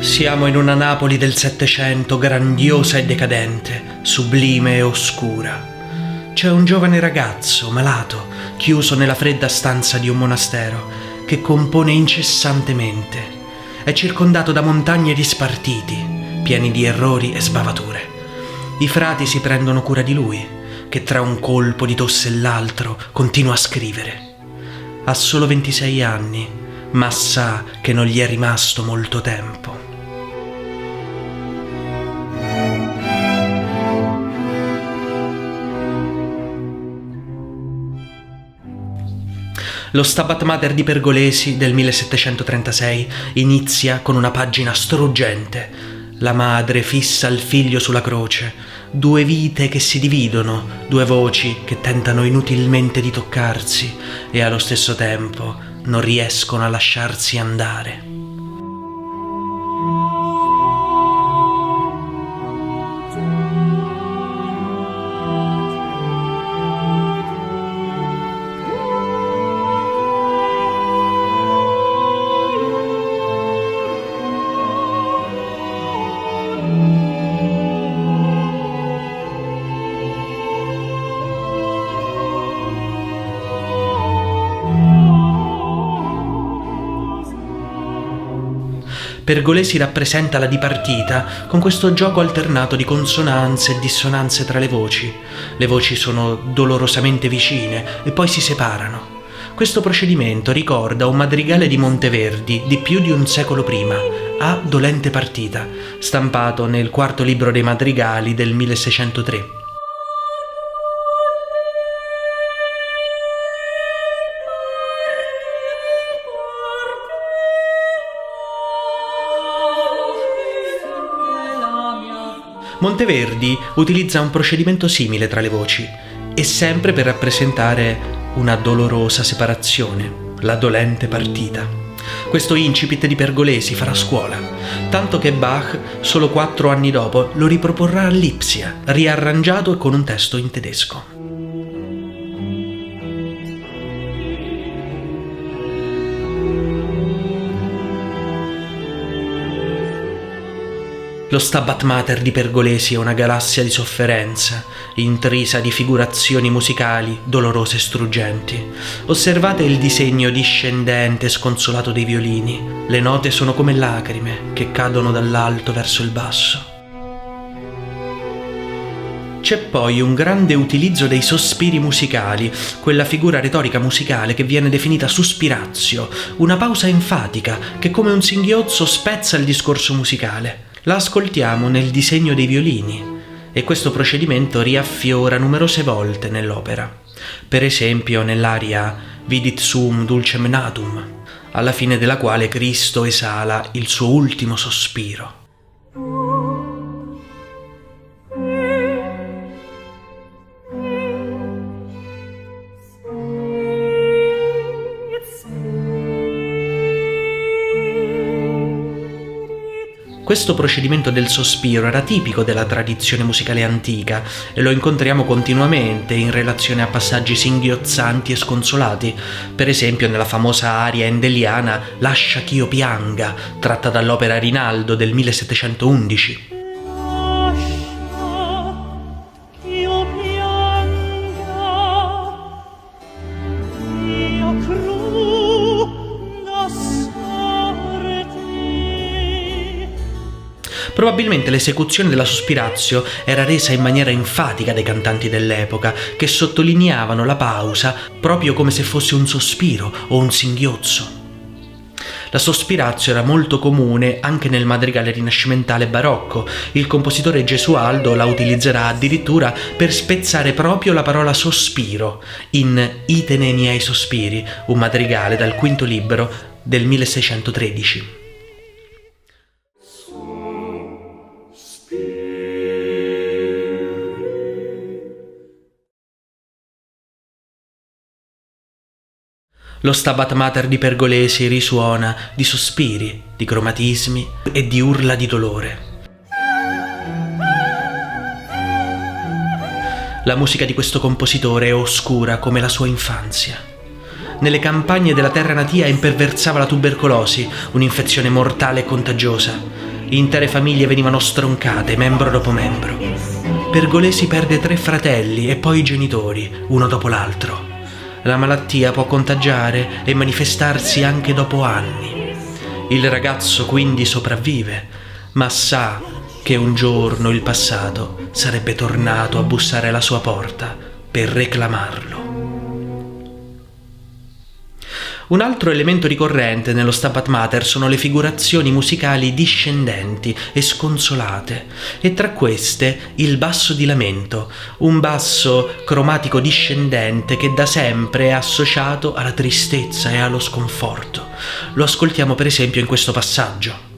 Siamo in una Napoli del Settecento grandiosa e decadente, sublime e oscura. C'è un giovane ragazzo, malato, chiuso nella fredda stanza di un monastero, che compone incessantemente. È circondato da montagne di spartiti, pieni di errori e sbavature. I frati si prendono cura di lui, che tra un colpo di tosse e l'altro continua a scrivere. Ha solo 26 anni, ma sa che non gli è rimasto molto tempo. Lo Stabat Mater di Pergolesi del 1736 inizia con una pagina struggente. La madre fissa il figlio sulla croce, due vite che si dividono, due voci che tentano inutilmente di toccarsi e allo stesso tempo non riescono a lasciarsi andare. Pergolesi rappresenta la dipartita con questo gioco alternato di consonanze e dissonanze tra le voci. Le voci sono dolorosamente vicine e poi si separano. Questo procedimento ricorda un madrigale di Monteverdi di più di un secolo prima, A dolente partita, stampato nel quarto libro dei madrigali del 1603. Monteverdi utilizza un procedimento simile tra le voci e sempre per rappresentare una dolorosa separazione, la dolente partita. Questo incipit di Pergolesi farà scuola, tanto che Bach, solo 4 anni dopo, lo riproporrà a Lipsia, riarrangiato e con un testo in tedesco. Lo Stabat Mater di Pergolesi è una galassia di sofferenza, intrisa di figurazioni musicali dolorose e struggenti. Osservate il disegno discendente e sconsolato dei violini. Le note sono come lacrime che cadono dall'alto verso il basso. C'è poi un grande utilizzo dei sospiri musicali, quella figura retorica musicale che viene definita suspiratio, una pausa enfatica che come un singhiozzo spezza il discorso musicale. La ascoltiamo nel disegno dei violini e questo procedimento riaffiora numerose volte nell'opera. Per esempio nell'aria Vidit sum dulcem natum, alla fine della quale Cristo esala il suo ultimo sospiro. Questo procedimento del sospiro era tipico della tradizione musicale antica e lo incontriamo continuamente in relazione a passaggi singhiozzanti e sconsolati, per esempio nella famosa aria endeliana Lascia ch'io pianga, tratta dall'opera Rinaldo del 1711. Probabilmente l'esecuzione della sospiratio era resa in maniera enfatica dai cantanti dell'epoca, che sottolineavano la pausa proprio come se fosse un sospiro o un singhiozzo. La sospiratio era molto comune anche nel madrigale rinascimentale barocco. Il compositore Gesualdo la utilizzerà addirittura per spezzare proprio la parola sospiro in Itene miei sospiri, un madrigale dal quinto libro del 1613. Lo Stabat Mater di Pergolesi risuona di sospiri, di cromatismi e di urla di dolore. La musica di questo compositore è oscura come la sua infanzia. nelle campagne della terra natia imperversava la tubercolosi, un'infezione mortale e contagiosa. Intere famiglie venivano stroncate, membro dopo membro. Pergolesi perde 3 fratelli e poi i genitori, uno dopo l'altro. La malattia può contagiare e manifestarsi anche dopo anni. Il ragazzo quindi sopravvive, ma sa che un giorno il passato sarebbe tornato a bussare alla sua porta per reclamarlo. Un altro elemento ricorrente nello Stabat Mater sono le figurazioni musicali discendenti e sconsolate, e tra queste il basso di lamento, un basso cromatico discendente che da sempre è associato alla tristezza e allo sconforto. Lo ascoltiamo per esempio in questo passaggio.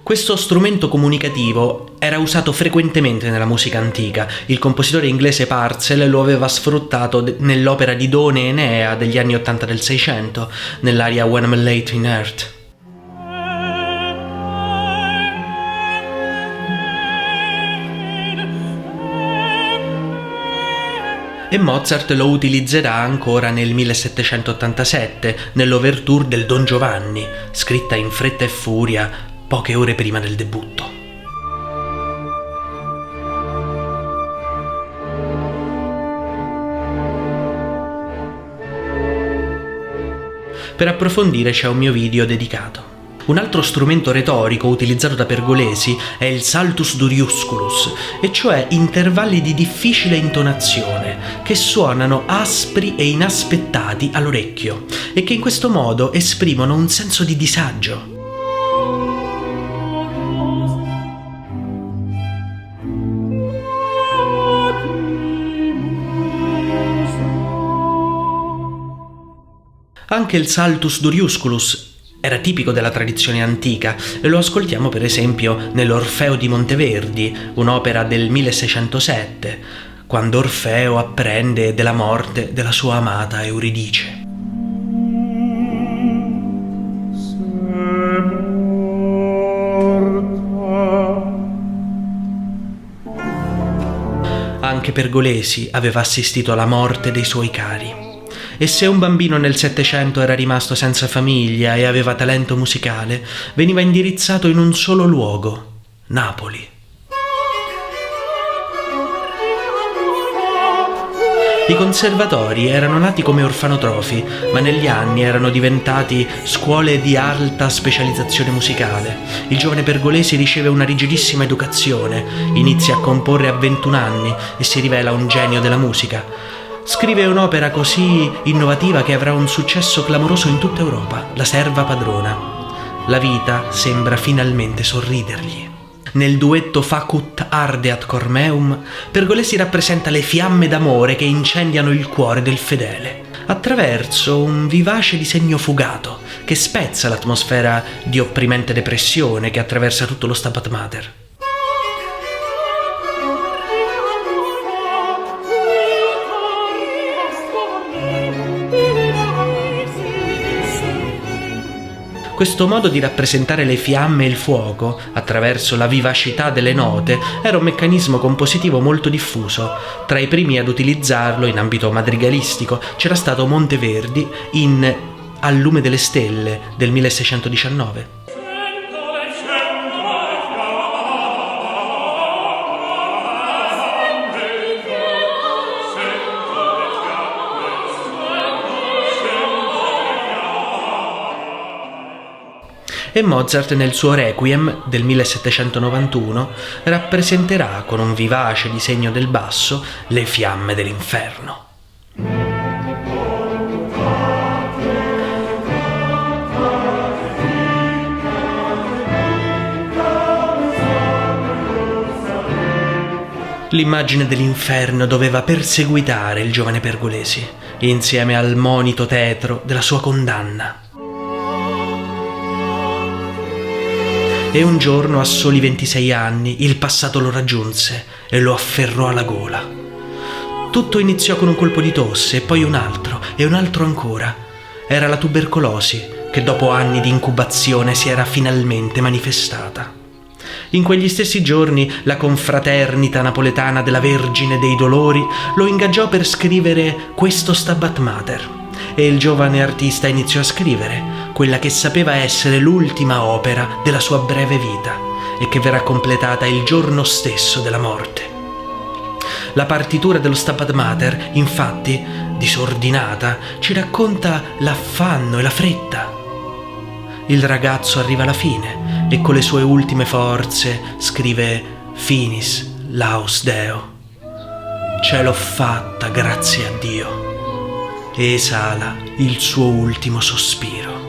Questo strumento comunicativo era usato frequentemente nella musica antica. Il compositore inglese Purcell lo aveva sfruttato nell'opera di Done e Enea degli anni 80 del Seicento, nell'aria When I'm Late in Earth. E Mozart lo utilizzerà ancora nel 1787, nell'ouverture del Don Giovanni, scritta in fretta e furia poche ore prima del debutto. Per approfondire c'è un mio video dedicato. Un altro strumento retorico utilizzato da Pergolesi è il saltus duriusculus, e cioè intervalli di difficile intonazione che suonano aspri e inaspettati all'orecchio e che in questo modo esprimono un senso di disagio. Anche il saltus duriusculus era tipico della tradizione antica e lo ascoltiamo per esempio nell'Orfeo di Monteverdi, un'opera del 1607, quando Orfeo apprende della morte della sua amata Euridice. Anche Pergolesi aveva assistito alla morte dei suoi cari. E se un bambino nel Settecento era rimasto senza famiglia e aveva talento musicale, veniva indirizzato in un solo luogo, Napoli. I conservatori erano nati come orfanotrofi, ma negli anni erano diventati scuole di alta specializzazione musicale. Il giovane Pergolesi riceve una rigidissima educazione, inizia a comporre a 21 anni e si rivela un genio della musica. Scrive un'opera così innovativa che avrà un successo clamoroso in tutta Europa, La serva padrona. La vita sembra finalmente sorridergli. Nel duetto Facut ardeat cor meum, Pergolesi rappresenta le fiamme d'amore che incendiano il cuore del fedele, attraverso un vivace disegno fugato che spezza l'atmosfera di opprimente depressione che attraversa tutto lo Stabat Mater. Questo modo di rappresentare le fiamme e il fuoco, attraverso la vivacità delle note, era un meccanismo compositivo molto diffuso. Tra i primi ad utilizzarlo in ambito madrigalistico c'era stato Monteverdi in Al lume delle stelle del 1619. E Mozart nel suo Requiem del 1791 rappresenterà con un vivace disegno del basso le fiamme dell'inferno. L'immagine dell'inferno doveva perseguitare il giovane Pergolesi, insieme al monito tetro della sua condanna. E un giorno, a soli 26 anni, il passato lo raggiunse e lo afferrò alla gola. Tutto iniziò con un colpo di tosse e poi un altro e un altro ancora. Era la tubercolosi che dopo anni di incubazione si era finalmente manifestata. In quegli stessi giorni la confraternita napoletana della Vergine dei Dolori lo ingaggiò per scrivere questo Stabat Mater e il giovane artista iniziò a scrivere quella che sapeva essere l'ultima opera della sua breve vita e che verrà completata il giorno stesso della morte. La partitura dello Stabat Mater, infatti, disordinata, ci racconta l'affanno e la fretta. Il ragazzo arriva alla fine e con le sue ultime forze scrive Finis laus Deo. Ce l'ho fatta, grazie a Dio. E esala il suo ultimo sospiro.